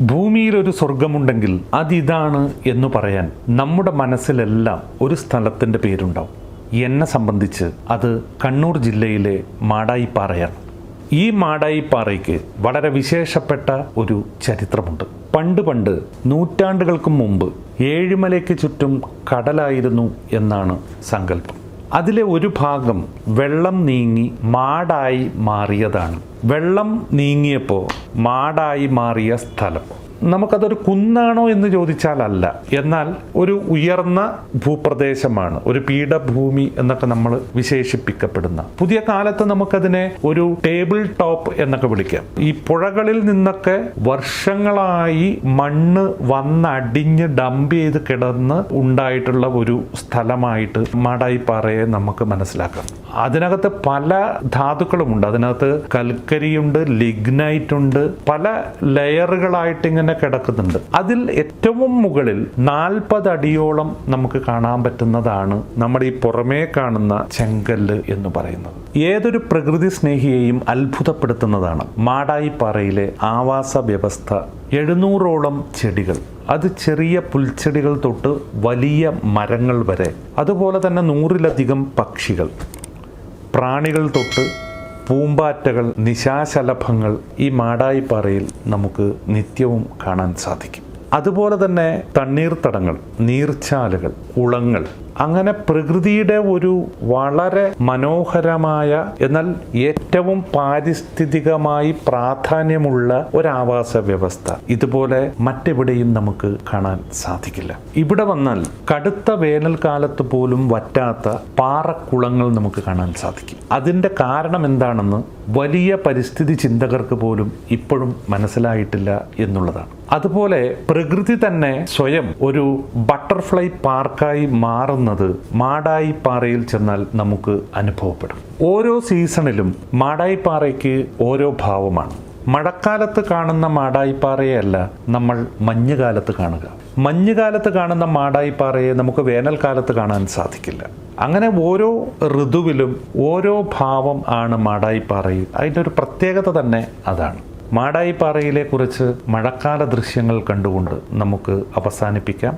ഭൂമിയിൽ ഒരു സ്വർഗമുണ്ടെങ്കിൽ അതിതാണ് എന്ന് പറയാൻ നമ്മുടെ മനസ്സിലെല്ലാം ഒരു സ്ഥലത്തിൻ്റെ പേരുണ്ടാവും. എന്നെ സംബന്ധിച്ച് അത് കണ്ണൂർ ജില്ലയിലെ മാടായിപ്പാറയാണ്. ഈ മാടായിപ്പാറയ്ക്ക് വളരെ വിശേഷപ്പെട്ട ഒരു ചരിത്രമുണ്ട്. പണ്ട് നൂറ്റാണ്ടുകൾക്ക് മുമ്പ് ഏഴിമലയ്ക്ക് ചുറ്റും കടലായിരുന്നു എന്നാണ് സങ്കല്പം. അതിലെ ഒരു ഭാഗം വെള്ളം നീങ്ങി മാടായി മാറിയതാണ്. വെള്ളം നീങ്ങിയപ്പോൾ മാടായി മാറിയ സ്ഥലം നമുക്കതൊരു കുന്നാണോ എന്ന് ചോദിച്ചാൽ അല്ല, എന്നാൽ ഒരു ഉയർന്ന ഭൂപ്രദേശമാണ്, ഒരു പീഠഭൂമി എന്നൊക്കെ നമ്മൾ വിശേഷിപ്പിക്കപ്പെടുന്ന. പുതിയ കാലത്ത് നമുക്കതിനെ ഒരു ടേബിൾ ടോപ്പ് എന്നൊക്കെ വിളിക്കാം. ഈ പുഴകളിൽ നിന്നൊക്കെ വർഷങ്ങളായി മണ്ണ് വന്നടിഞ്ഞ് ഡംപ് ചെയ്ത് കിടന്ന് ഉണ്ടായിട്ടുള്ള ഒരു സ്ഥലമായിട്ട് മാടായിപ്പാറയെ നമുക്ക് മനസ്സിലാക്കാം. അതിനകത്ത് പല ധാതുക്കളുമുണ്ട്. അതിനകത്ത് കൽക്കരിയുണ്ട്, ലിഗ്നൈറ്റ് ഉണ്ട്, പല ലെയറുകളായിട്ട് ഇങ്ങനെ കിടക്കുന്നുണ്ട്. അതിൽ ഏറ്റവും മുകളിൽ 40 അടിയോളം നമുക്ക് കാണാൻ പറ്റുന്നതാണ് നമ്മുടെ ഈ പുറമേ കാണുന്ന ചെങ്കല്ല് എന്ന് പറയുന്നത്. ഏതൊരു പ്രകൃതി സ്നേഹിയെയും അത്ഭുതപ്പെടുത്തുന്നതാണ് മാടായിപ്പാറയിലെ ആവാസ വ്യവസ്ഥ. 700ഓളം ചെടികൾ, അത് ചെറിയ പുൽച്ചെടികൾ തൊട്ട് വലിയ മരങ്ങൾ വരെ, അതുപോലെ തന്നെ 100-ലധികം പക്ഷികൾ, പ്രാണികൾ തൊട്ട് പൂമ്പാറ്റകൾ, നിശാശലഭങ്ങൾ ഈ മാടായിപ്പാറയിൽ നമുക്ക് നിത്യവും കാണാൻ സാധിക്കും. അതുപോലെ തന്നെ തണ്ണീർത്തടങ്ങൾ, നീർച്ചാലുകൾ, കുളങ്ങൾ, അങ്ങനെ പ്രകൃതിയുടെ ഒരു വളരെ മനോഹരമായ എന്നാൽ ഏറ്റവും പാരിസ്ഥിതികമായി പ്രാധാന്യമുള്ള ഒരാവാസ വ്യവസ്ഥ ഇതുപോലെ മറ്റെവിടെയും നമുക്ക് കാണാൻ സാധിക്കില്ല. ഇവിടെ വന്നാൽ കടുത്ത വേനൽക്കാലത്ത് പോലും വറ്റാത്ത പാറക്കുളങ്ങൾ നമുക്ക് കാണാൻ സാധിക്കും. അതിൻ്റെ കാരണം എന്താണെന്ന് വലിയ പരിസ്ഥിതി ചിന്തകർക്ക് പോലും ഇപ്പോഴും മനസ്സിലായിട്ടില്ല എന്നുള്ളതാണ്. അതുപോലെ പ്രകൃതി തന്നെ സ്വയം ഒരു ബട്ടർഫ്ലൈ പാർക്കായി മാറുന്നത് മാടായിപ്പാറയിൽ ചെന്നാൽ നമുക്ക് അനുഭവപ്പെടും. ഓരോ സീസണിലും മാടായിപ്പാറയ്ക്ക് ഓരോ ഭാവമാണ്. മഴക്കാലത്ത് കാണുന്ന മാടായിപ്പാറയല്ല നമ്മൾ മഞ്ഞുകാലത്ത് കാണുക. മഞ്ഞുകാലത്ത് കാണുന്ന മാടായിപ്പാറയെ നമുക്ക് വേനൽക്കാലത്ത് കാണാൻ സാധിക്കില്ല. അങ്ങനെ ഓരോ ഋതുവിലും ഓരോ ഭാവം ആണ് മാടായിപ്പാറയിൽ. അതിൻ്റെ ഒരു പ്രത്യേകത തന്നെ അതാണ്. മാടായിപ്പാറയിലെ കുറച്ച് മഴക്കാല ദൃശ്യങ്ങൾ കണ്ടുകൊണ്ട് നമുക്ക് അവസാനിപ്പിക്കാം.